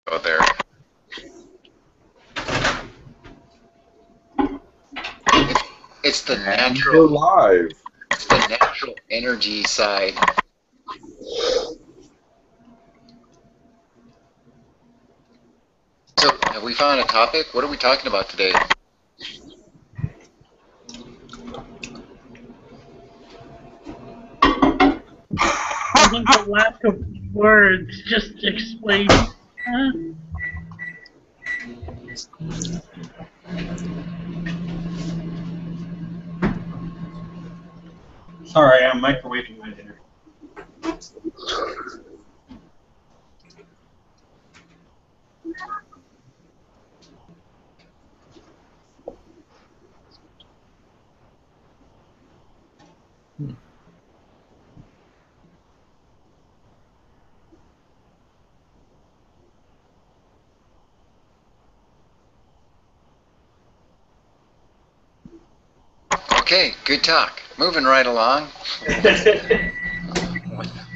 go there. It's the natural. We're live. It's the natural energy side. So, have we found a topic? What are we talking about today? I think the lack of words just explains. Sorry, I'm microwaving my dinner. Okay, good talk. Moving right along.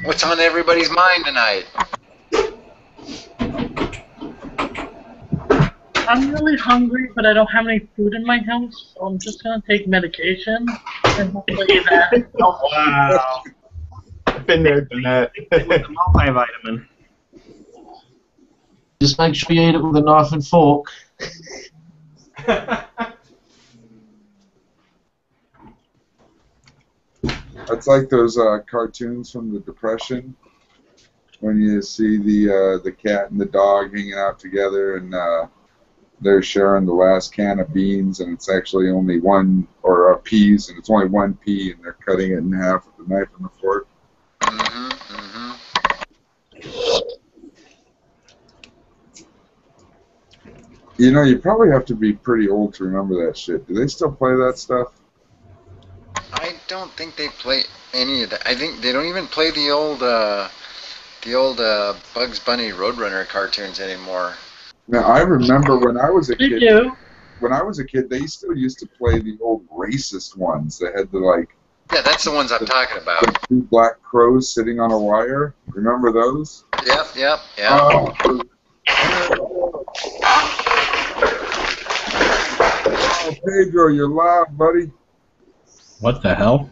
What's on everybody's mind tonight? I'm really hungry, but I don't have any food in my house, so I'm just gonna take medication and hopefully that. Oh, wow. I've been there, done that. With the multivitamin. Just make sure you eat it with a knife and fork. It's like those cartoons from the Depression when you see the cat and the dog hanging out together and they're sharing the last can of beans and it's actually only one, or peas, and it's only one pea and they're cutting it in half with the knife and the fork. You know, you probably have to be pretty old to remember that shit. Do they still play that stuff? I don't think they play any of that. I think they don't even play the old Bugs Bunny Roadrunner cartoons anymore. Now, I remember when I was a They kid. do. When I was a kid, they still used to play the old racist ones. They had the Yeah, that's the ones I'm talking about. the two black crows sitting on a wire. Remember those? Yep. Oh, Pedro, you're loud, buddy. What the hell?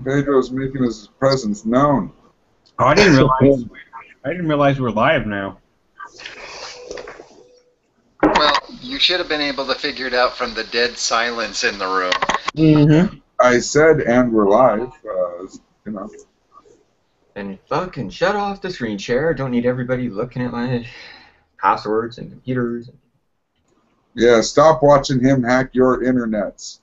Pedro's making his presence known. Oh, I didn't realize we're live now. Well, you should have been able to figure it out from the dead silence in the room. Mm-hmm. I said, and we're live. You know. And fucking shut off the screen share. Don't need everybody looking at my passwords and computers. Yeah, stop watching him hack your internets.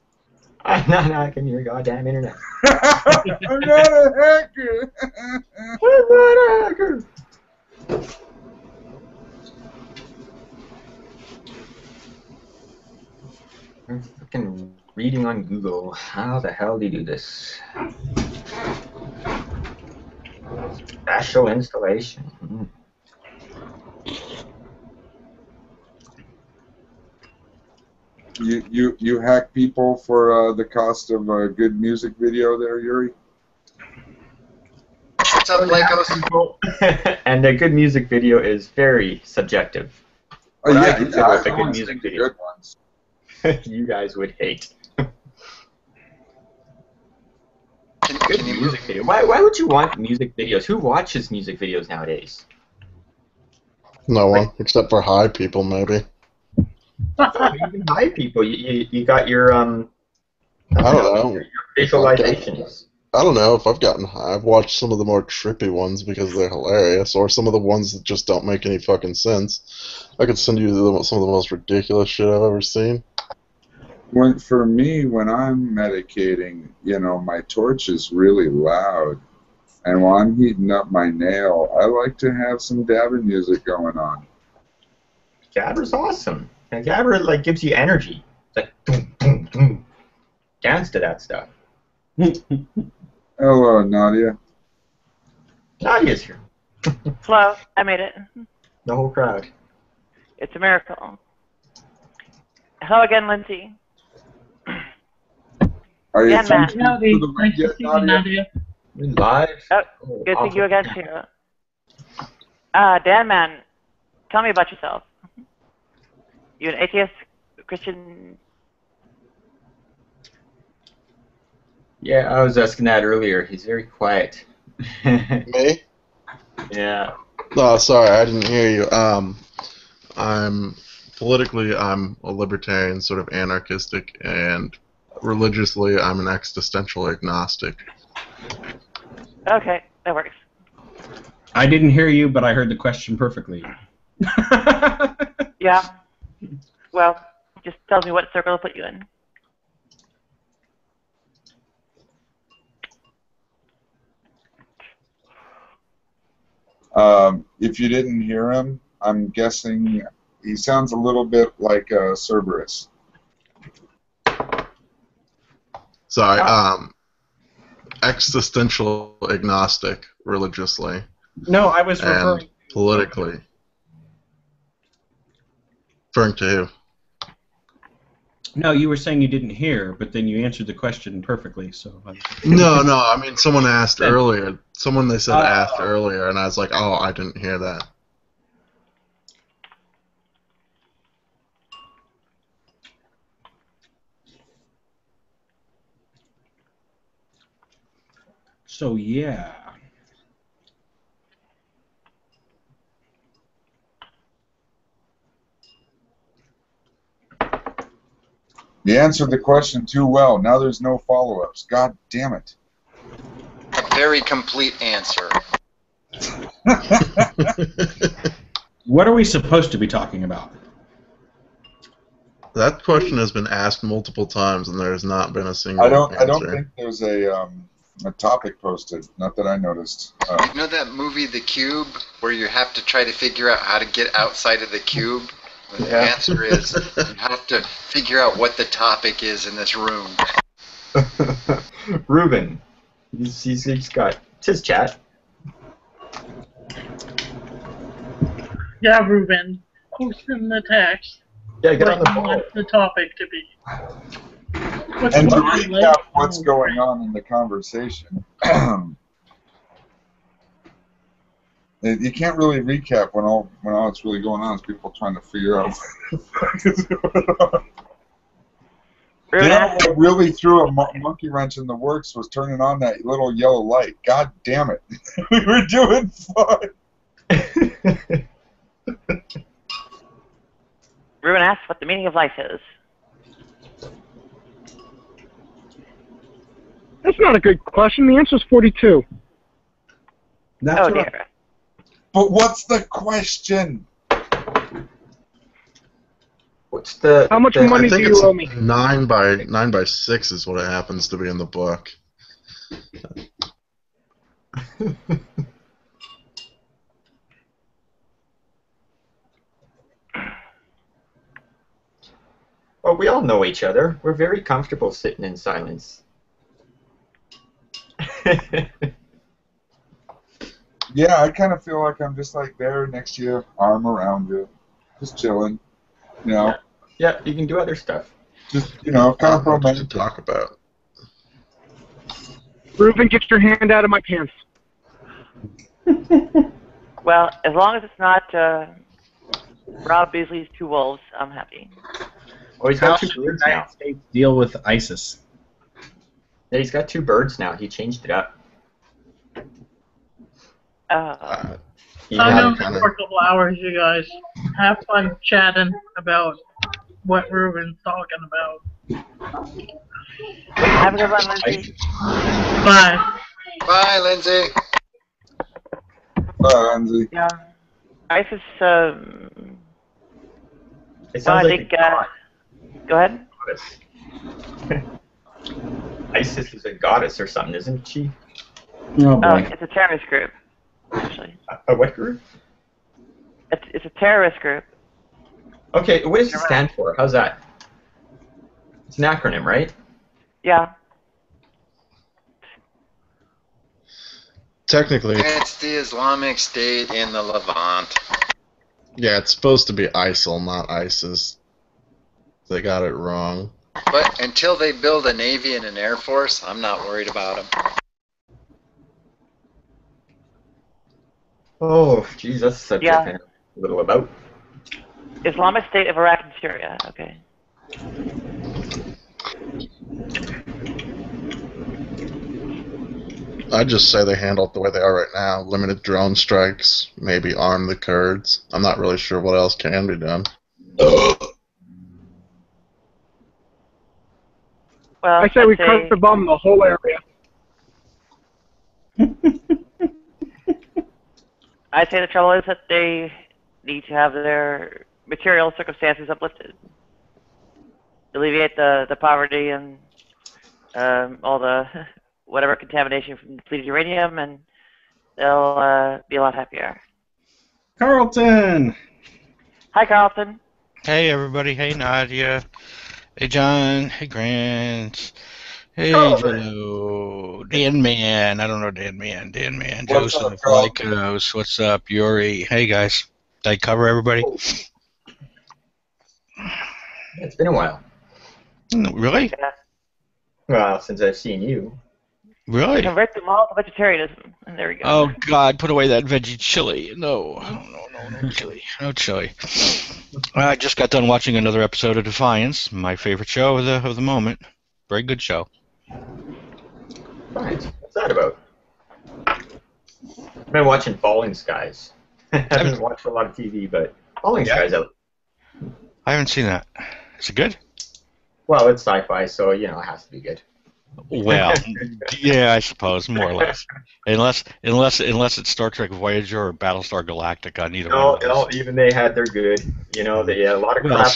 I'm not hacking your goddamn internet. I'm not a hacker. I'm not a hacker. I'm fucking reading on Google. How the hell do you do this? Special installation. You hack people for the cost of a good music video there, Yuri? What's up, Blakos? And a good music video is very subjective. Oh, What I yeah, consider yeah, a good music video. Good ones. You guys would hate. Can you Music video. Why would you want music videos? Who watches music videos nowadays? No one, except for high people, maybe. Even high people. You got your I don't know. your visualizations. I don't know if I've gotten high. I've watched some of the more trippy ones because they're hilarious, or some of the ones that just don't make any fucking sense. I could send you some of the most ridiculous shit I've ever seen. For me, when I'm medicating, you know, my torch is really loud. And while I'm heating up my nail, I like to have some dabbing music going on. Gabber's awesome. And Gabber like gives you energy. It's like boom, boom, boom. Dance to that stuff. Hello, Nadia. Nadia's here. Hello, I made it. The whole crowd. It's a miracle. Hello again, Lindsay. Are you Yeah, Matt. functioning Howdy. for the Nice yet, to see you, Nadia. We live. Oh, good to see you again, too. Dan Man, tell me about yourself. You an atheist, Christian? Yeah, I was asking that earlier. He's very quiet. Me? Yeah. No, sorry, I didn't hear you. I'm a libertarian, sort of anarchistic, and religiously, I'm an existential agnostic. Okay, that works. I didn't hear you, but I heard the question perfectly. Yeah. Well, just tells me what circle to put you in. If you didn't hear him, I'm guessing he sounds a little bit like Cerberus. Sorry, existential agnostic, religiously, No, I was and referring. politically. Referring to who? No, you were saying you didn't hear, but then you answered the question perfectly. So. No, I mean, someone asked earlier. Someone they said asked Oh. earlier, and I was like, oh, I didn't hear that. So yeah. You answered the question too well. Now there's no follow-ups. God damn it. A very complete answer. What are we supposed to be talking about? That question has been asked multiple times, and there has not been a single I don't answer. think there's a topic posted. Not that I noticed. You know that movie, The Cube, where you have to try to figure out how to get outside of the cube? The answer is you have to figure out what the topic is in this room. Reuven. He's got it's his chat. Yeah, Reuven. Post in the text. Yeah, get what on the you ball. want the topic to be. And to what you recap like? what's going on in the conversation, you can't really recap when all that's really going on is people trying to figure out what the fuck is going on. You know what really threw a monkey wrench in the works was turning on that little yellow light. God damn it. We were doing fine. Reuven asks what the meaning of life is. That's not a good question. The answer is 42. That's Oh what dear. But what's the question? What's the How much the- money I think do it's you owe me? 9 by 6 is what it happens to be in the book. Well, we all know each other. We're very comfortable sitting in silence. Yeah, I kind of feel like I'm just like there next to you, arm around you, just chilling. You know, Yeah, you can do other stuff. just, you know, kind of Not much to romantic. talk about. Reuven, get your hand out of my pants. Well, as long as it's not Rob Beasley's Two Wolves, I'm happy. Oh, he's How got should two the birds now. United States deal with ISIS? Yeah, he's got two birds now. He changed it up. He I had know kinda- for a couple hours, you guys. Have fun chatting about what Reuven's talking about. Have a good one, Lindsay. Bye. Bye, Lindsay. Lindsay. Yeah. ISIS, It well, sounds I like think, a god- go ahead. goddess. ISIS is a goddess or something, isn't she? Oh boy. It's a terrorist group, actually. A what group? It's a terrorist group. Okay, what does it stand for? How's that? It's an acronym, right? Yeah. Technically, It's the Islamic State in the Levant. yeah, it's supposed to be ISIL, not ISIS. They got it wrong. But until they build a Navy and an Air Force, I'm not worried about them. Oh, geez, that's a subject Yeah. I know a little about. Islamic State of Iraq and Syria. Okay. I'd just say they handle it the way they are right now. Limited drone strikes, maybe arm the Kurds. I'm not really sure what else can be done. Well, I say we cut the bomb the whole area. I'd say the trouble is that they need to have their material circumstances uplifted. Alleviate the poverty and all the whatever contamination from depleted uranium, and they'll be a lot happier. Carlton! Hi, Carlton. Hey, everybody. Hey, Nadia. Hey, John. Hey, Grant. Hey, Jello. Dan Man. I don't know Dan Man. Dan Man. What's up, Joseph. Carlton? Lycos. What's up? Yuri. Hey, guys. Did I cover everybody? It's been a while. Really? Yeah. Well, since I've seen you. Really? Convert them all to vegetarianism, and there we go. Oh, God. Put away that veggie chili. No chili. No chili. I just got done watching another episode of Defiance, my favorite show of the moment. Very good show. Right. What's that about? I've been watching Falling Skies. I haven't watched a lot of TV, but Falling Skies out. I haven't seen that. Is it good? Well, it's sci-fi, so it has to be good. Well, yeah, I suppose more or less. Unless it's Star Trek Voyager or Battlestar Galactica, neither one. No, even they had their good. A lot of crap.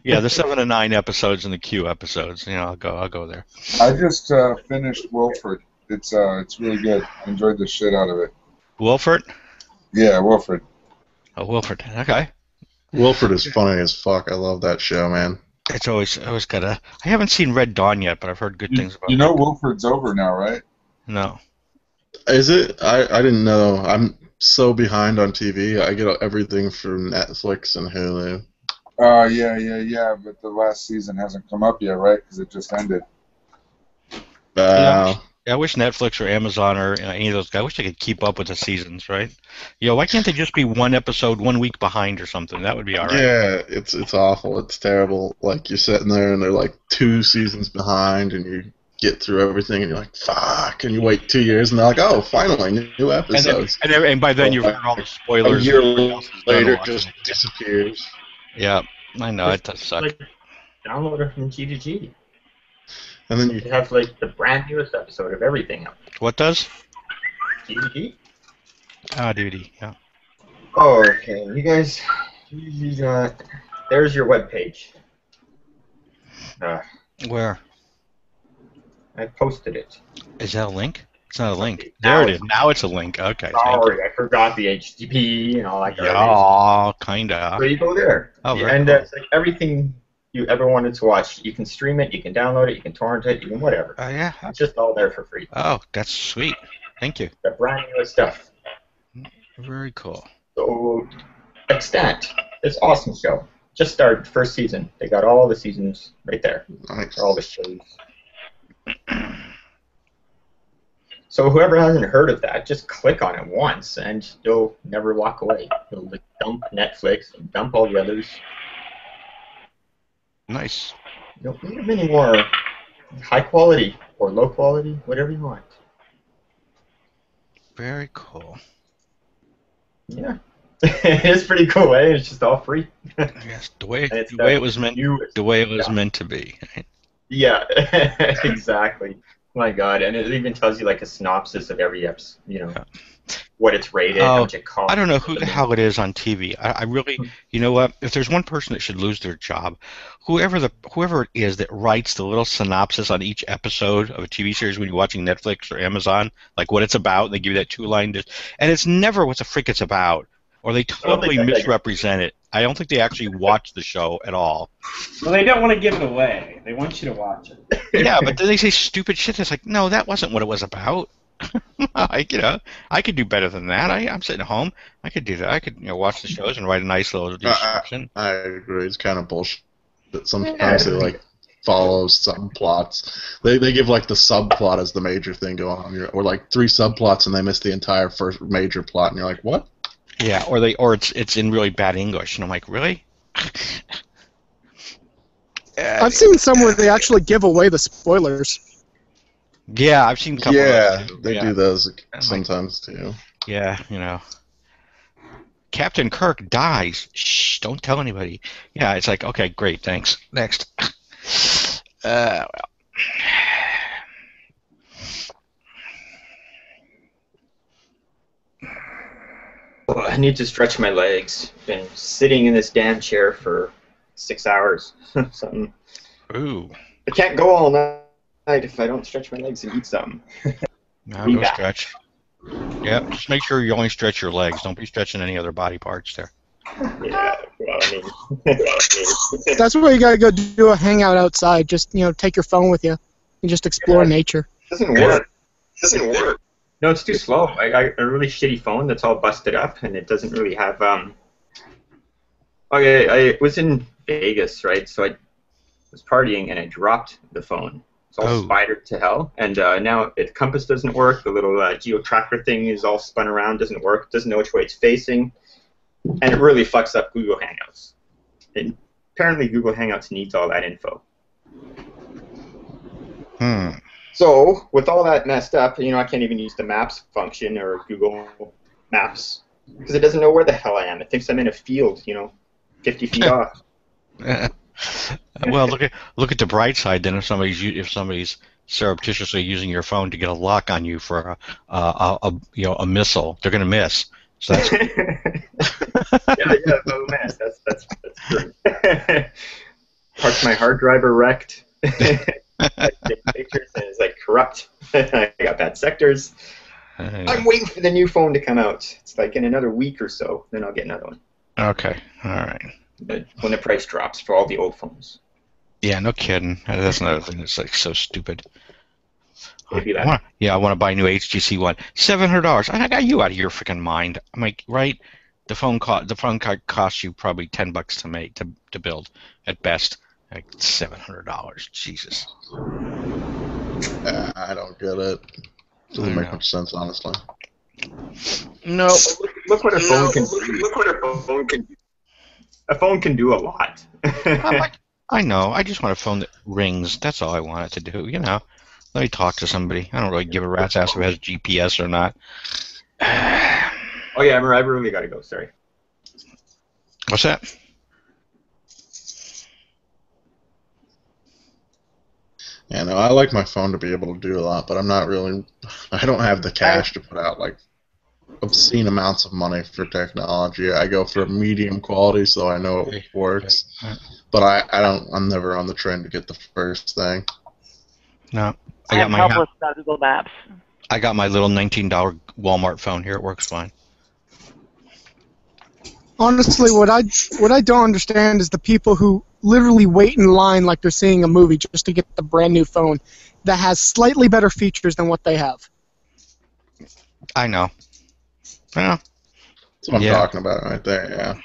The 7 to 9 episodes and the Q episodes. I'll go there. I just finished Wilfred. It's really good. I enjoyed the shit out of it. Wilfred? Yeah, Wilfred. Oh, Wilfred. Okay. Wilfred is funny as fuck. I love that show, man. It's always gotta. I haven't seen Red Dawn yet, but I've heard good things about it. Wilfred's over now, right? No. Is it? I didn't know. I'm so behind on TV. I get everything from Netflix and Hulu. Yeah. But the last season hasn't come up yet, right? Because it just ended. Yeah, I wish Netflix or Amazon or any of those guys. I wish they could keep up with the seasons, right? Why can't they just be one episode 1 week behind or something? That would be all right. Yeah, it's awful. It's terrible. Like, you're sitting there and they're like 2 seasons behind, and you get through everything, and you're like, fuck, and you wait 2 years, and they're like, oh, finally, new episodes. And by then you've heard all the spoilers. A year later, it just disappears. Yeah, I know, it does suck. Download it from G2G. And then you have the brand newest episode of everything up. What does? G2G. Ah, duty, yeah. Oh, okay, you guys, there's your webpage. Where? I posted it. Is that a link? It's not a link. There it is. Now it's a link. Okay. Sorry, I forgot the HTTP and all that garbage. Yeah, kinda. So you go there. Oh, very and cool. it's everything you ever wanted to watch. You can stream it, you can download it, you can torrent it, you can whatever. Oh, yeah. It's just all there for free. Oh, that's sweet. Thank you. The brand new stuff. Very cool. So, Extant. It's an awesome show. Just started first season. They got all the seasons right there. Nice. All the shows. So whoever hasn't heard of that, just click on it once, and you'll never walk away. You'll dump Netflix and dump all the others. Nice. You don't need any more high quality or low quality, whatever you want. Very cool. Yeah. It is pretty cool, eh? It's just all free. Yes, the way it was meant to be. Right? Yeah, exactly. My God, and it even tells you a synopsis of every episode, what it's rated, how much it costs. I don't know who the hell it is on TV. I really, you know what? If there's one person that should lose their job, whoever it is that writes the little synopsis on each episode of a TV series when you're watching Netflix or Amazon, like what it's about, and they give you that 2-line, and it's never what the frick it's about, or they totally misrepresent it. I don't think they actually watch the show at all. Well, they don't want to give it away. They want you to watch it. Yeah, but then they say stupid shit that's like, no, that wasn't what it was about. I could do better than that. I'm sitting at home. I could do that. I could watch the shows and write a nice little description. I agree. It's kind of bullshit. But sometimes they follows subplots. They give like the subplot as the major thing going on, or like 3 subplots and they miss the entire first major plot, and you're like, what? Yeah, or it's in really bad English, and I'm like, really? I've seen some where they actually give away the spoilers. Yeah, I've seen a couple Yeah, of those too. they Yeah. do those sometimes too. Yeah, you know. Captain Kirk dies. Shh, don't tell anybody. Yeah, it's like, okay, great, thanks. Next. Well. Oh, I need to stretch my legs. Been sitting in this damn chair for 6 hours. Something. Ooh. I can't go all night if I don't stretch my legs and eat something. Now Be go back. stretch. Yep, just make sure you only stretch your legs. Don't be stretching any other body parts there. Yeah, well, I mean, That's where you gotta go do a hangout outside. Just take your phone with you and just explore nature. doesn't work. Doesn't work. No, it's too slow. I got a really shitty phone that's all busted up, and it doesn't really have. I was in Vegas, right? So I was partying, and I dropped the phone. It's all spidered to hell, and now the compass doesn't work. The little geo tracker thing is all spun around, doesn't work. Doesn't know which way it's facing, and it really fucks up Google Hangouts. And apparently, Google Hangouts needs all that info. So, with all that messed up, I can't even use the Maps function or Google Maps because it doesn't know where the hell I am. It thinks I'm in a field, 50 feet off. Well, look at the bright side. Then, if somebody's surreptitiously using your phone to get a lock on you for a missile, they're gonna miss. So that's Oh man, that's true. Parts of my hard drive are wrecked. I take pictures and it's like corrupt. I got bad sectors. I'm waiting for the new phone to come out. It's like in another week or so, then I'll get another one. Okay, all right. When the price drops for all the old phones. Yeah, no kidding. That's another thing that's like so stupid. Maybe that. I want to buy a new HTC One. $700. I got you out of your freaking mind. I'm like, right? The phone card costs you probably $10 to make to build at best. Like $700. Jesus. I don't get it. Doesn't make much sense, honestly. No. Look what a phone can do. Look what a phone can do. A phone can do a lot. I know. I just want a phone that rings. That's all I want it to do. Let me talk to somebody. I don't really give a rat's ass if it has GPS or not. Oh yeah, I really gotta go. Sorry. What's that? Yeah, no, I like my phone to be able to do a lot, but I don't have the cash to put out like obscene amounts of money for technology. I go for medium quality so I know it works. But I'm never on the trend to get the first thing. No. I'm helpless without Google Maps. I got my little $19 Walmart phone here. It works fine. Honestly, what I don't understand is the people who literally wait in line like they're seeing a movie just to get the brand new phone that has slightly better features than what they have. I know. Well, that's what I'm talking about right there, yeah.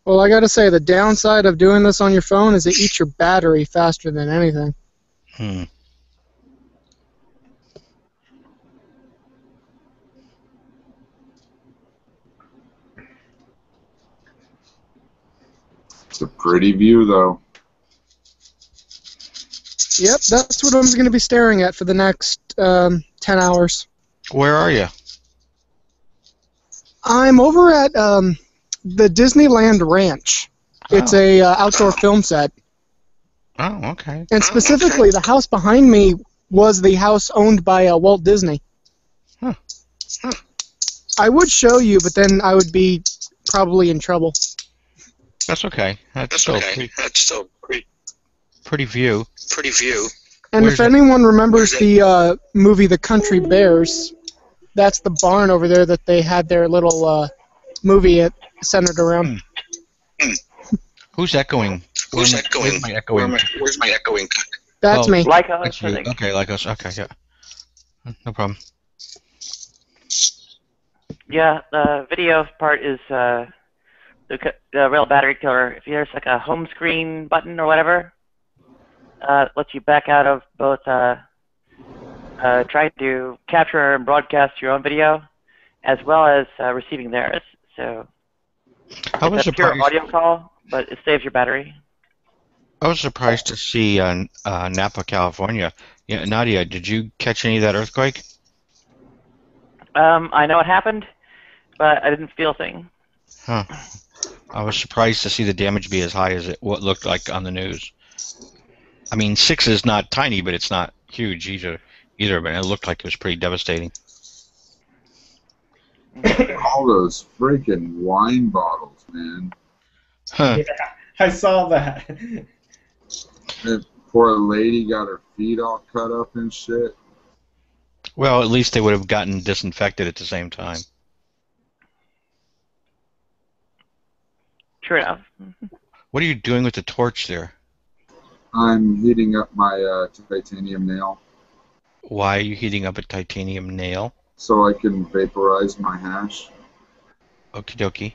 Well, I gotta say, the downside of doing this on your phone is it eats your battery faster than anything. It's a pretty view, though. Yep, that's what I'm going to be staring at for the next 10 hours. Where are you? I'm over at the Disneyland Ranch. It's a outdoor film set. Oh, okay. And specifically, the house behind me was the house owned by Walt Disney. Huh. I would show you, but then I would be probably in trouble. That's okay. That's still pretty view. Pretty view. And if anyone remembers the movie The Country Bears, that's the barn over there that they had their little movie centered around. Who's echoing? Where's my echoing? Where's my echoing? That's me. Like us, I think. Okay, like us. Okay, yeah. No problem. Yeah, the video part is the real battery killer. If there's like a home screen button or whatever, lets you back out of both trying to capture and broadcast your own video, as well as receiving theirs. So it's a pure audio call, but it saves your battery. I was surprised to see Napa, California. Yeah, Nadia, did you catch any of that earthquake? I know it happened, but I didn't feel a thing. Huh. I was surprised to see the damage be as high as what looked like on the news. I mean, 6 is not tiny, but it's not huge either. But it looked like it was pretty devastating. All those freaking wine bottles, man. Huh. Yeah, I saw that. That poor lady got her feet all cut up and shit. Well, at least they would have gotten disinfected at the same time. True enough. What are you doing with the torch there? I'm heating up my titanium nail. Why are you heating up a titanium nail? So I can vaporize my hash. Okie dokie.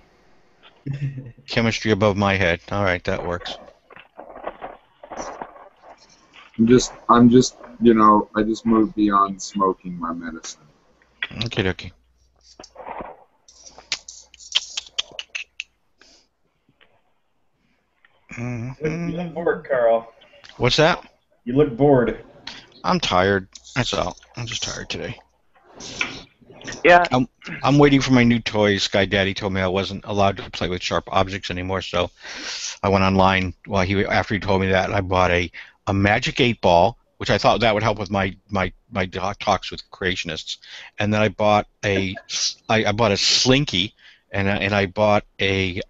Chemistry above my head. All right, that works. I'm just, you know, I just moved beyond smoking my medicine. Okie dokie. You look bored, Carl. What's that? You look bored. I'm tired. That's all. I'm just tired today. Yeah. I'm waiting for my new toys. Sky Daddy told me I wasn't allowed to play with sharp objects anymore, so I went online after he told me that. And I bought a Magic 8-Ball, which I thought that would help with my talks with creationists. And then I bought a Slinky, and I bought a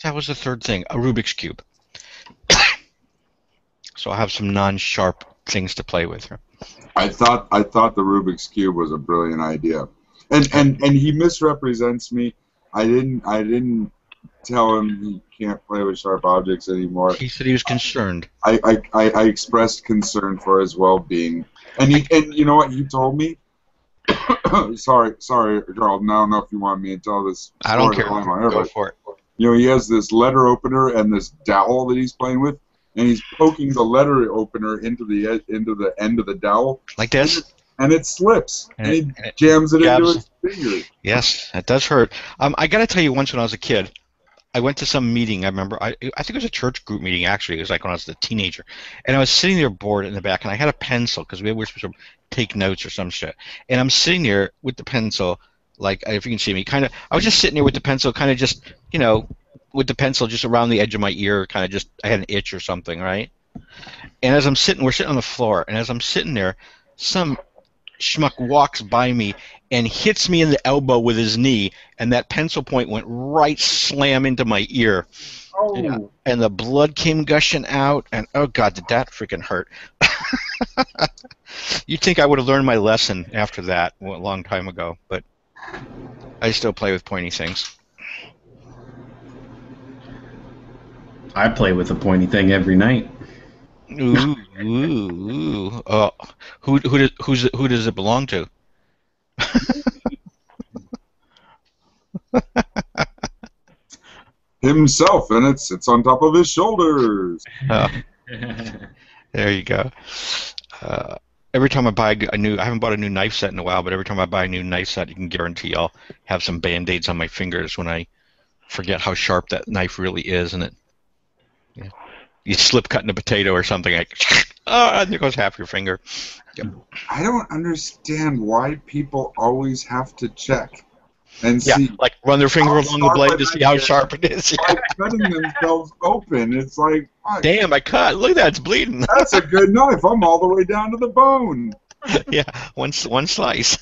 that was the third thing, a Rubik's Cube. So I have some non-sharp things to play with here. I thought the Rubik's Cube was a brilliant idea, and he misrepresents me. I didn't tell him he can't play with sharp objects anymore. He said he was concerned. I expressed concern for his well-being, and you know what he told me? sorry, Charles. I don't know if you want me to tell this. I don't care. Go for it. You know, he has this letter opener and this dowel that he's playing with, and he's poking the letter opener into the end of the dowel. Like this? And it slips. And he jams it into his finger. Yes, it does hurt. I got to tell you, once when I was a kid, I went to some meeting. I remember, I think it was a church group meeting, actually. It was like when I was a teenager. And I was sitting there bored in the back, and I had a pencil, because we were supposed to take notes or some shit. And I'm sitting there with the pencil, like, if you can see me, kind of, I was just sitting there with the pencil, kind of just, you know, with the pencil just around the edge of my ear, kind of just, I had an itch or something, right? And as we're sitting on the floor, and as I'm sitting there, some schmuck walks by me and hits me in the elbow with his knee, and that pencil point went right slam into my ear. Oh. Yeah. And the blood came gushing out, and oh god, did that freaking hurt. You'd think I would have learned my lesson after that a long time ago, but I still play with pointy things. I play with a pointy thing every night. Ooh. Who does it belong to? Himself, and it's on top of his shoulders. There you go. Every time I buy a new, I haven't bought a new knife set in a while, but every time I buy a new knife set, you can guarantee I'll have some band-aids on my fingers when I forget how sharp that knife really is, and you slip cutting a potato or something, like, oh, there goes half your finger. Yep. I don't understand why people always have to check and see. Like run their finger along the blade to see how sharp it is. Like cutting themselves open. It's like, fuck. Damn, I cut. Look at that, it's bleeding. That's a good knife. I'm all the way down to the bone. Yeah, one slice.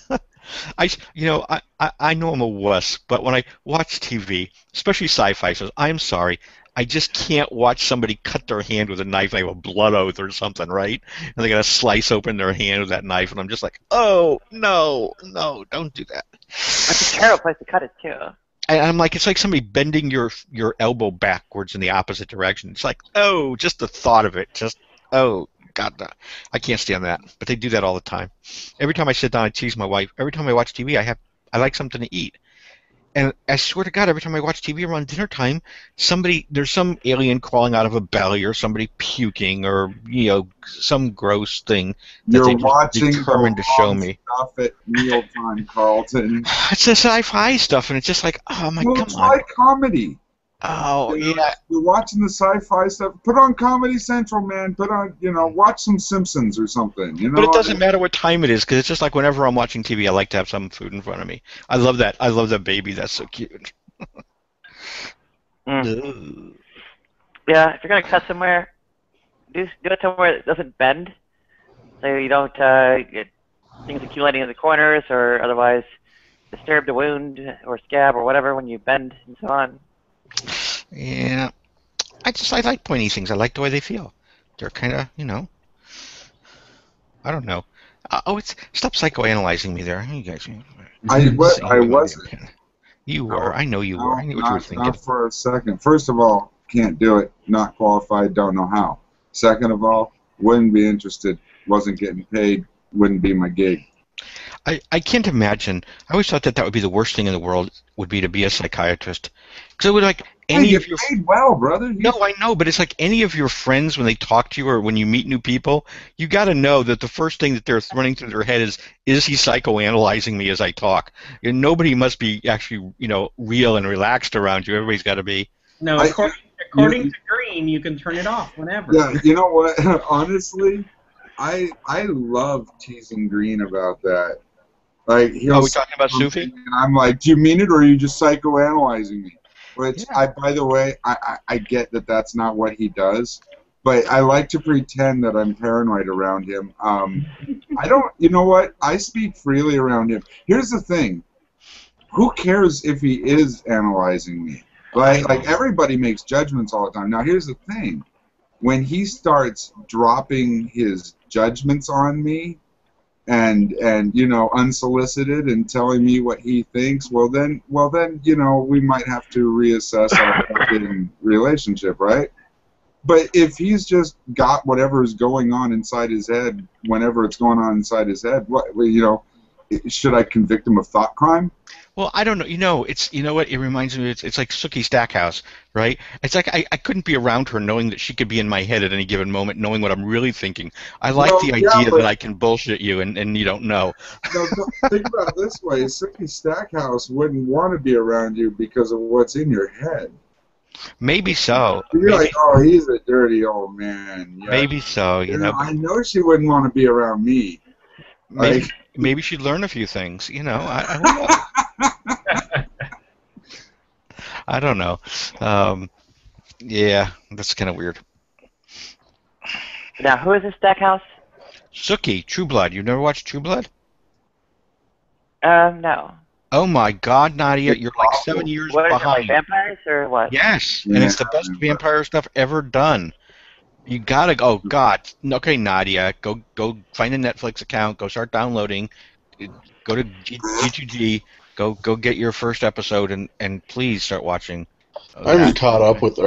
I know I'm a wuss, but when I watch TV, especially sci-fi shows, I'm sorry, I just can't watch somebody cut their hand with a knife, like a blood oath or something, right? And they got to slice open their hand with that knife, and I'm just like, oh, no, don't do that. That's a terrible place to cut it, too. And I'm like, it's like somebody bending your elbow backwards in the opposite direction. It's like, oh, just the thought of it, just, oh, God, no. I can't stand that. But they do that all the time. Every time I sit down, I tease my wife. Every time I watch TV, I like something to eat. And I swear to God, every time I watch TV around dinner time, there's some alien crawling out of a belly, or somebody puking, or some gross thing that You're they just watching determined the to show wrong me. stuff at mealtime, Carlton. It's the sci-fi stuff, and it's just like, oh my, Well, come it's on. like comedy. Oh yeah. You're watching the sci-fi stuff. Put on Comedy Central, man. Put on, watch some Simpsons or something. But it doesn't matter what time it is, because it's just like whenever I'm watching TV, I like to have some food in front of me. I love that. I love that baby. That's so cute. Mm. Yeah, if you're gonna cut somewhere, do it somewhere that doesn't bend, so you don't get things accumulating in the corners, or otherwise disturb the wound or scab or whatever when you bend and so on. Yeah, I like pointy things. I like the way they feel. They're kind of, I don't know. Stop psychoanalyzing me there. You guys. I wasn't. You were. I know you were. I knew what you were thinking. Not for a second. First of all, can't do it. Not qualified. Don't know how. Second of all, wouldn't be interested. Wasn't getting paid. Wouldn't be my gig. I can't imagine. I always thought that would be the worst thing in the world, would be to be a psychiatrist. Because it would like any of your paid well, brother. No, I know, but it's like any of your friends when they talk to you or when you meet new people, you got to know that the first thing that they're running through their head is he psychoanalyzing me as I talk? And nobody must be actually, real and relaxed around you. Everybody's got to be. No, according to Green, you can turn it off whenever. Yeah, you know what? Honestly, I love teasing Green about that. Like, are we talking about Sufi? And I'm like, do you mean it, or are you just psychoanalyzing me? Which, by the way, I get that that's not what he does, but I like to pretend that I'm paranoid around him. I don't, you know what? I speak freely around him. Here's the thing. Who cares if he is analyzing me? Like everybody makes judgments all the time. Now, here's the thing. When he starts dropping his judgments on me, and unsolicited, and telling me what he thinks, well then we might have to reassess our fucking relationship, right? But if he's just got whatever is going on inside his head whenever it's going on inside his head, should I convict him of thought crime? Well, I don't know. It's what it reminds me. It's like Sookie Stackhouse, right? It's like I couldn't be around her knowing that she could be in my head at any given moment, knowing what I'm really thinking. I like the idea that I can bullshit you and you don't know. No, think about it this way: Sookie Stackhouse wouldn't want to be around you because of what's in your head. Maybe so. You're like, oh, he's a dirty old man. Yeah. Maybe so. I know she wouldn't want to be around me. Maybe she'd learn a few things. I don't know. I don't know. Yeah, that's kind of weird. Now, who is this Stackhouse? Sookie, True Blood. You've never watched True Blood? No. Oh my God, Nadia, you're like 7 years What is it, behind. like vampires or what? Yes, and it's the best vampire stuff ever done. You gotta go. Oh God. Okay, Nadia, go find a Netflix account. Go start downloading. Go to G2G. Go get your first episode and please start watching. I haven't caught up with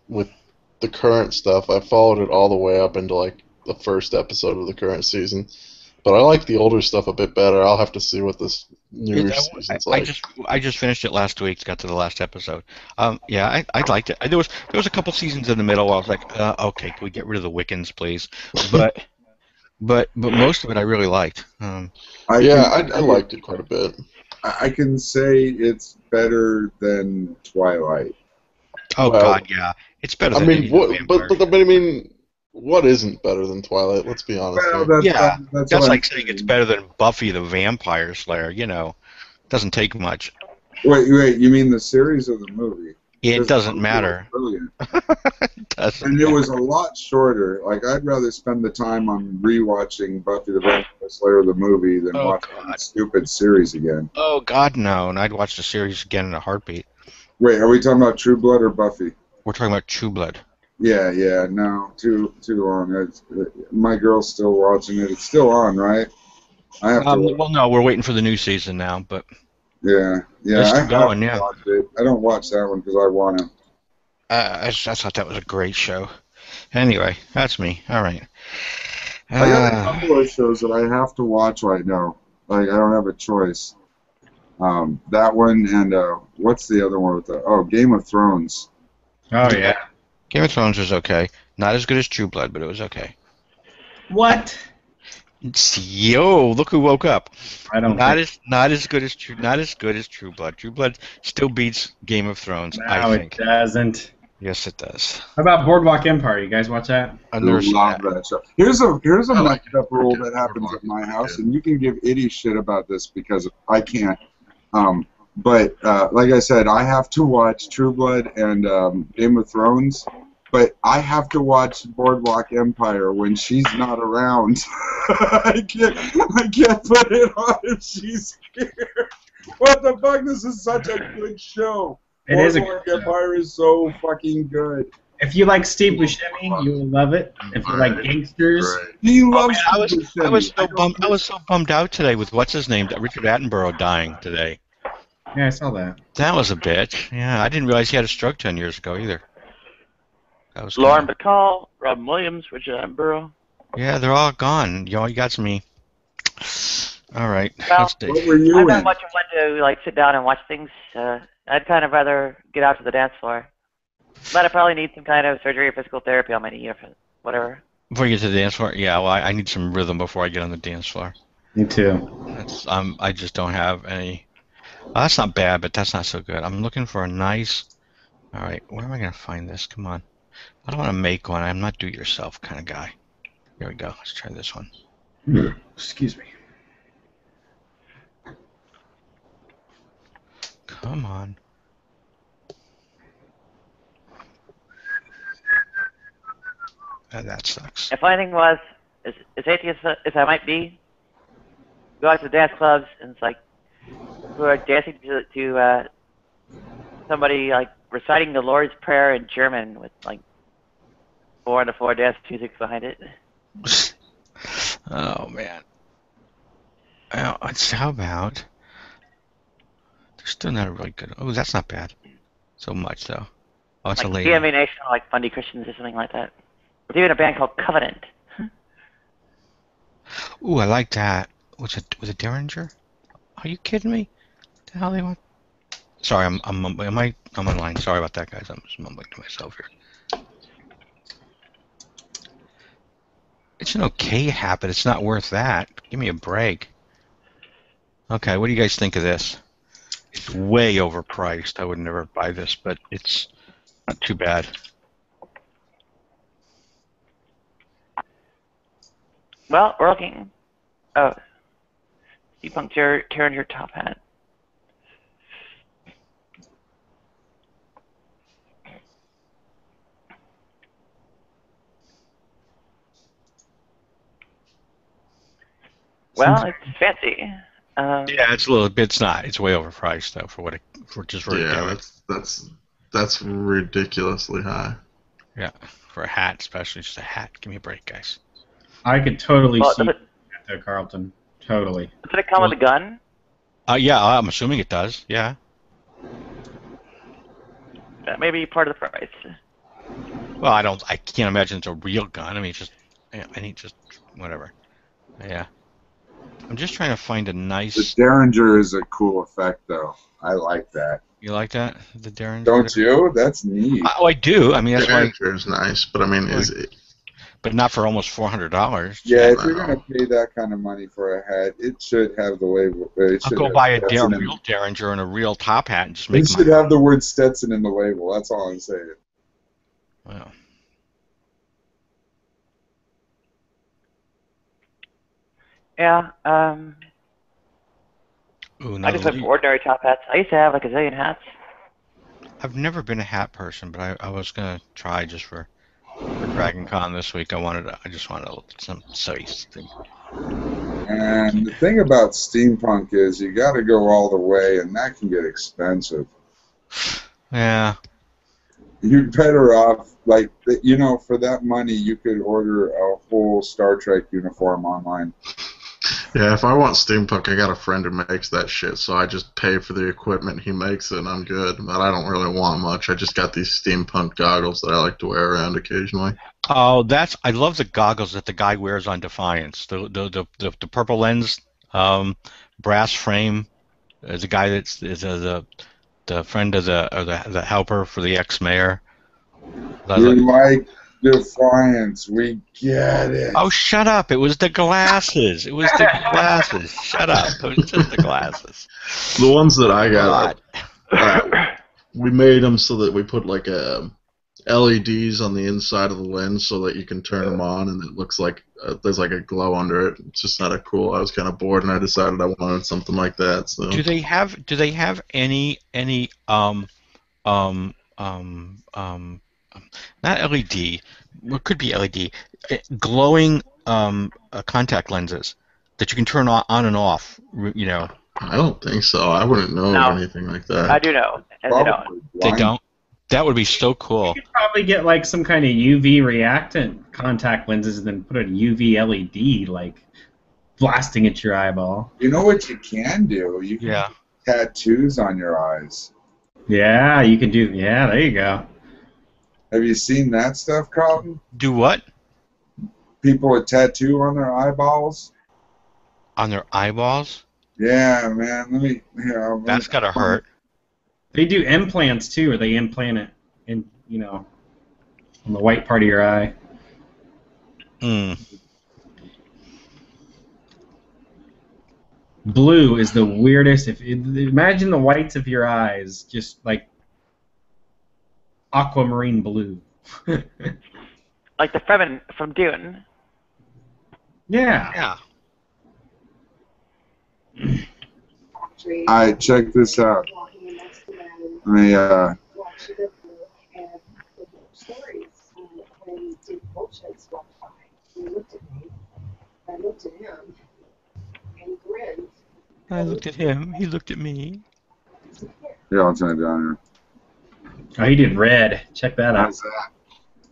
with the current stuff. I followed it all the way up into like the first episode of the current season, but I like the older stuff a bit better. I'll have to see what this new season's like. I just finished it last week. Got to the last episode. Yeah, I liked it. There was a couple seasons in the middle where I was like, okay, can we get rid of the Wiccans, please? But most of it I really liked. I liked it quite a bit. I can say it's better than Twilight. Oh God, yeah, it's better. Than I mean, what isn't better than Twilight? Let's be honest. Well, that's like saying it's better than Buffy the Vampire Slayer. Doesn't take much. Wait, you mean the series or the movie? It doesn't matter. Brilliant. It was a lot shorter. Like, I'd rather spend the time on rewatching Buffy the Vampire Slayer the movie than watching the stupid series again. Oh God, no! And I'd watch the series again in a heartbeat. Wait, are we talking about True Blood or Buffy? We're talking about True Blood. Yeah, no, too long. My girl's still watching it. It's still on, right? I have to. Well, no, we're waiting for the new season now, but. Yeah. It's still going, yeah. I don't watch that one because I want to. I thought that was a great show. Anyway, that's me. All right. I got a couple of shows that I have to watch right now. Like, I don't have a choice. That one and what's the other one with the? Oh, Game of Thrones. Oh yeah. Game of Thrones was okay. Not as good as True Blood, but it was okay. What? Yo, look who woke up. I don't. Not as good as True Blood. True Blood still beats Game of Thrones. No, I think. it doesn't. Yes, it does. How about Boardwalk Empire? You guys watch that? I've never seen Love that. that show. Here's a messed up rule that happens at my house, and you can give Itty shit about this because I can't. But like I said, I have to watch True Blood and Game of Thrones, but I have to watch Boardwalk Empire when she's not around. I can't put it on if she's here. What the fuck? This is such a good show. It is a Boardwalk good show. Empire is so fucking good. If you like Steve Buscemi, you will love it. If you like gangsters, He loves I was so bummed out today with what's his name, Richard Attenborough dying today. yeah, I saw that. That was a bitch. Yeah, I didn't realize he had a stroke 10 years ago either. That was Lauren Bacall, Robin Williams, Richard Attenborough. Yeah, they're all gone. You got me. All right. Well, Let's see. What were you I'm not in? much of one to like sit down and watch things. I'd kind of rather get out to the dance floor. But I probably need some kind of surgery or physical therapy on my knee or whatever. Before you get to the dance floor, yeah. Well, I need some rhythm before I get on the dance floor. Me too. That's I just don't have any. That's not bad, but that's not so good. I'm looking for a nice. All right, where am I gonna find this? Come on. I don't want to make one. I'm not do-it-yourself kind of guy. Here we go. Let's try this one. Excuse me. Come on. That sucks. If my thing was, as atheist as I might be, go out to dance clubs and it's like, who are dancing to somebody like reciting the Lord's Prayer in German with like 4-on-4 dance music behind it. Oh man. Well, how about? They're still not really good. Oh, that's not bad. So much though. Oh, it's Like a lady. DMV Nation or like Fundy Christians or something like that. There's even a band called Covenant. Ooh, I like that. Was it Derringer? Are you kidding me? The hell they want? Sorry, I'm online. Sorry about that, guys. I'm just mumbling to myself here. It's an okay hat, but it's not worth that. Give me a break. Okay, what do you guys think of this? It's way overpriced. I would never buy this, but it's not too bad. Well, we're looking. Oh, Steampunk tearing your top hat. Well, it's fancy. Yeah, it's a little bit. It's not. It's way overpriced though for what it for just for a Yeah, gift. that's ridiculously high. Yeah, for a hat, especially just a hat. Give me a break, guys. I could totally Well, see does that at Carlton. Totally. it come with a gun? Yeah, I'm assuming it does. Yeah. That may be part of the price. Well, I can't imagine it's a real gun. I mean, it's just. I need just whatever. Yeah. I'm just trying to find a nice. The Derringer is a cool effect, though. I like that. You like that? The Derringer? Don't you? That's neat. Oh, I do. I mean, that's why. Derringer is nice, but I mean, is it? But not for almost $400. Yeah, if you're gonna pay that kind of money for a hat, it should have the label. I'll go buy a real Derringer and a real top hat and just make. It should have the word Stetson in the label. That's all I'm saying. Wow. Yeah, Ooh, I just went for ordinary top hats. I used to have like a zillion hats. I've never been a hat person, but I was gonna try just for Dragon Con this week. I just wanted some size thing. And the thing about steampunk is you got to go all the way, and that can get expensive. Yeah. You're better off, like, you know, for that money, you could order a whole Star Trek uniform online. Yeah, if I want steampunk, I got a friend who makes that shit, so I just pay for the equipment he makes it, and I'm good. But I don't really want much. I just got these steampunk goggles that I like to wear around occasionally. Oh, I love the goggles that the guy wears on Defiance. The purple lens, brass frame. The guy that's the friend of the helper for the ex-mayor. We like Defiance. We get it. Oh, shut up! It was the glasses. It was the glasses. Shut up! It was just the glasses. The ones that I got, we made them so that we put like LEDs on the inside of the lens so that you can turn them on and it looks like there's like a glow under it. It's just not a cool. I was kind of bored and I decided I wanted something like that. So. Do they have any not LED, what could be LED, glowing contact lenses that you can turn on and off, you know? I don't think so. I wouldn't know of anything like that. I do know, and they don't. They don't? That would be so cool. You could probably get like some kind of UV reactant contact lenses and then put a UV LED like blasting at your eyeball. You know what you can do? You can Yeah. put tattoos on your eyes. Yeah, you can do. Yeah, there you go. Have you seen that stuff, Carlton? Do what? People with tattoo on their eyeballs. On their eyeballs? Yeah, man. Let me. Here, That's gotta hurt. They do implants too, or they implant it in, on the white part of your eye. Hmm. Blue is the weirdest. Imagine the whites of your eyes, just like aquamarine blue. Like the Fremen from Dune. Yeah. Alright, check this out. Let me, I looked at him. He looked at me. Yeah, I'll turn it down Oh, he did red. Check that here. out. How's that?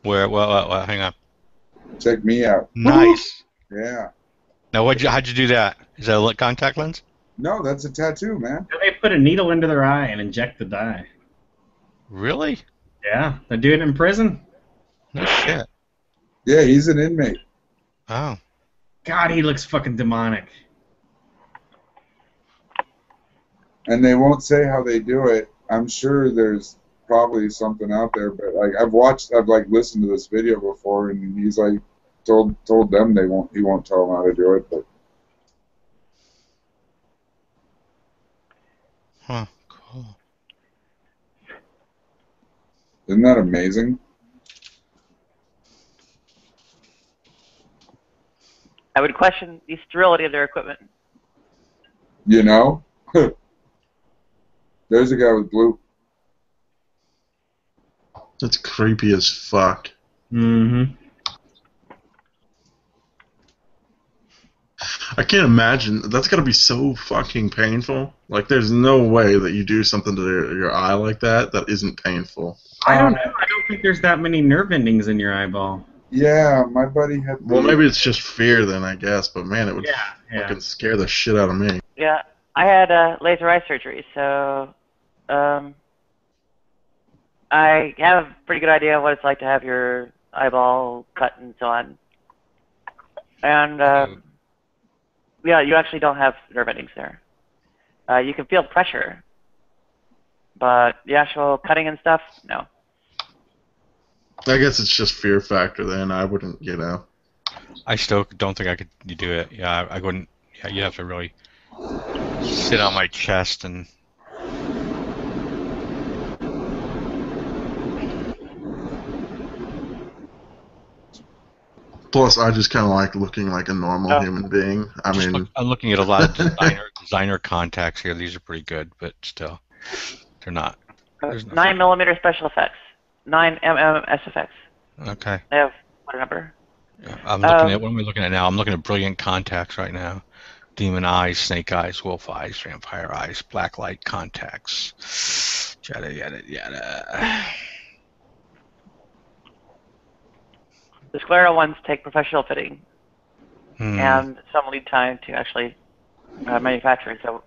Where? Well, hang on. Check me out. Nice. Yeah. Now, how'd you do that? Is that a contact lens? No, that's a tattoo, man. They put a needle into their eye and inject the dye. Really? Yeah, they do it in prison. No shit. Yeah, he's an inmate. Oh. God, he looks fucking demonic. And they won't say how they do it. I'm sure there's probably something out there, but like I've listened to this video before, and he's like told them he won't tell them how to do it, but. Huh. Cool. Isn't that amazing? I would question the sterility of their equipment. You know? There's a guy with blue. That's creepy as fuck. Mm-hmm. I can't imagine. That's gotta be so fucking painful. Like, there's no way that you do something to your eye like that isn't painful. I don't know. I don't think there's that many nerve endings in your eyeball. Yeah, my buddy had. Well, maybe it's just fear then, I guess. But man, it would Yeah. fucking scare the shit out of me. Yeah, I had laser eye surgery, so I have a pretty good idea of what it's like to have your eyeball cut and so on. And yeah, you actually don't have nerve endings there. You can feel pressure, but the actual cutting and stuff, no. I guess it's just fear factor then. I wouldn't, I still don't think I could do it. Yeah, I wouldn't. Yeah, you have to really sit on my chest and. Plus, I just kind of like looking like a normal human being. I mean, I'm looking at a lot of designer contacts here. These are pretty good, but still, they're not. 9mm special effects. 9mm SFX. Okay. They have what number? Yeah, I'm looking at what am I looking at now? I'm looking at brilliant contacts right now. Demon eyes, snake eyes, wolf eyes, vampire eyes, black light contacts. Yada yada yada. The scleral ones take professional fitting and some lead time to actually manufacture. So,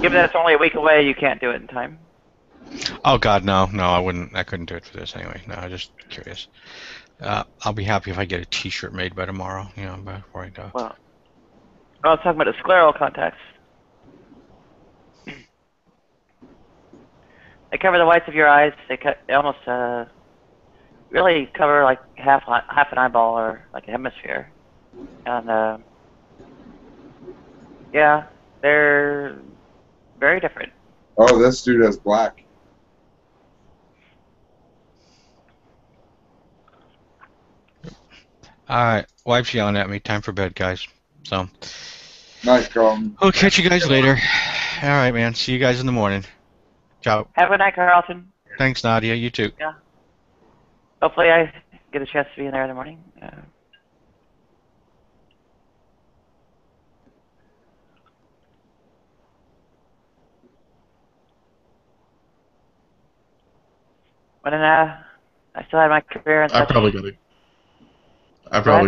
given that it's only a week away, you can't do it in time. Oh God, no, I wouldn't. I couldn't do it for this anyway. No, I'm just curious. I'll be happy if I get a T-shirt made by tomorrow. Before I go. Well, I was talking about the scleral contacts. They cover the whites of your eyes. They almost really cover like half an eyeball or like a hemisphere. And yeah, they're very different. Oh, this dude has black. All right, wife's yelling at me. Time for bed, guys. So. Night, Colton. I'll catch you guys later. All right, man. See you guys in the morning. Ciao. Have a good night, Carlton. Thanks, Nadia. You too. Yeah. Hopefully I get a chance to be in there in the morning. When I still had my career and I such. probably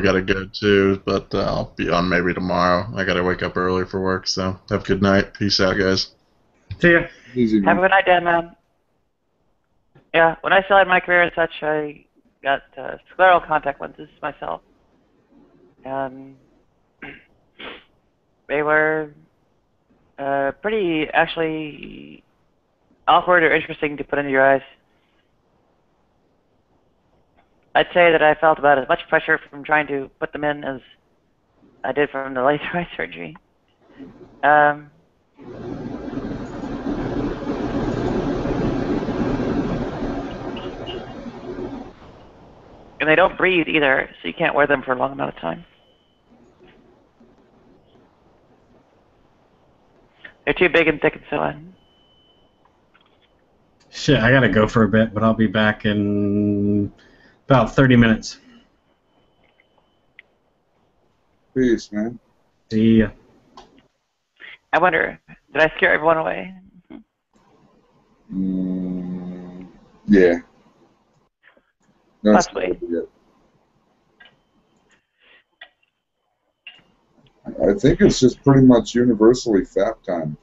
gotta go too, but I'll be on maybe tomorrow. I gotta wake up early for work, so have a good night. Peace out, guys. See ya. Easy, Have a good night, Dan, man. Yeah, when I still had my career and such, I got scleral contact lenses myself. And they were pretty, actually, awkward or interesting to put into your eyes. I'd say that I felt about as much pressure from trying to put them in as I did from the laser eye surgery. And they don't breathe either, so you can't wear them for a long amount of time. They're too big and thick and so on. Shit, I gotta go for a bit, but I'll be back in about 30 minutes. Peace, man. See ya. I wonder, did I scare everyone away? Yeah. That's Possibly. I think it's just pretty much universally FAP time.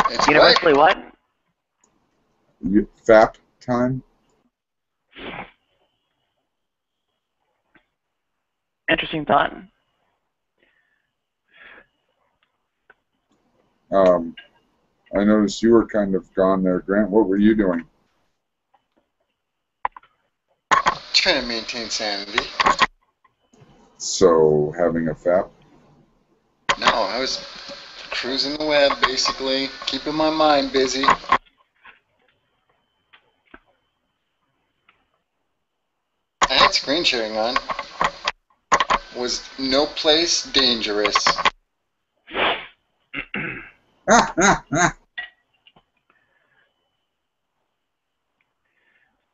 It's Universally what? FAP time? Interesting thought. I noticed you were kind of gone there, Grant. What were you doing? Trying to maintain sanity. So, having a FAP? No, I was cruising the web, basically, keeping my mind busy. I had screen sharing on. Was no place dangerous.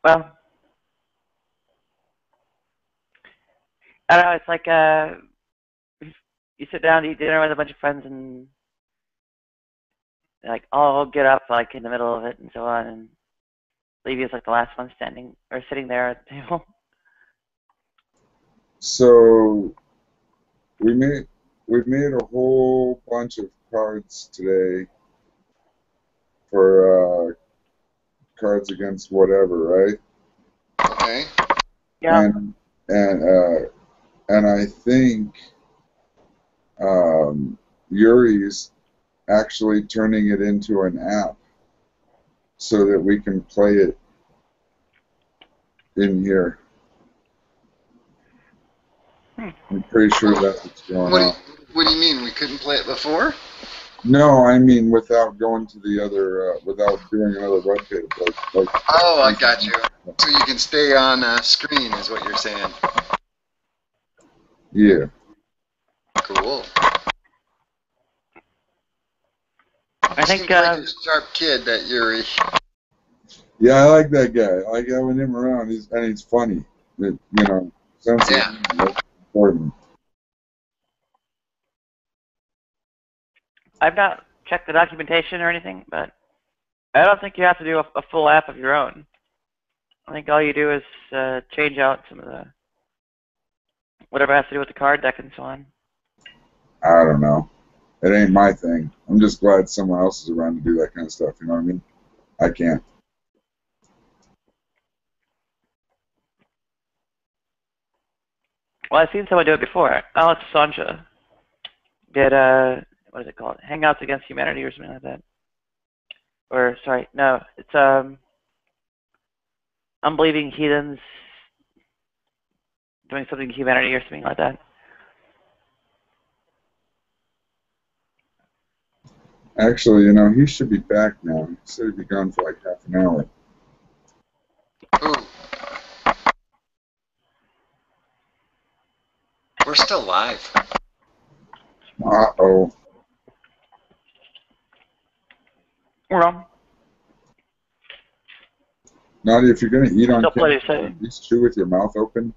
Well, I don't know, it's like you sit down to eat dinner with a bunch of friends and like all get up like in the middle of it and so on and leave you as like the last one standing or sitting there at the table. So, we've made a whole bunch of cards today for Cards Against Whatever, right? Okay. Yeah. And I think Yuri's actually turning it into an app so that we can play it in here. I'm pretty sure that's what's going on. What do you mean? We couldn't play it before? No, I mean without going to the other, without doing another webpage. Oh, I got you. So you can stay on screen, is what you're saying. Yeah. Cool. I think like a sharp kid, that Yuri. Yeah, I like that guy. I like having him around. He's funny. Sense of humor, that's important. I've not checked the documentation or anything, but I don't think you have to do a full app of your own. I think all you do is change out some of the whatever has to do with the card deck and so on. I don't know. it ain't my thing. I'm just glad someone else is around to do that kind of stuff. You know what I mean? I can't. Well, I've seen someone do it before. Alex Sancha did, what is it called? Hangouts Against Humanity or something like that. Or, sorry, no, it's, Unbelieving Heathens doing something to humanity or something like that. Actually, you know, he should be back now. He said he'd be gone for like half an hour. Ooh. We're still live. Uh-oh. Well, Nadia, if you're going to eat on still plenty camera, to say. at least chew with your mouth open.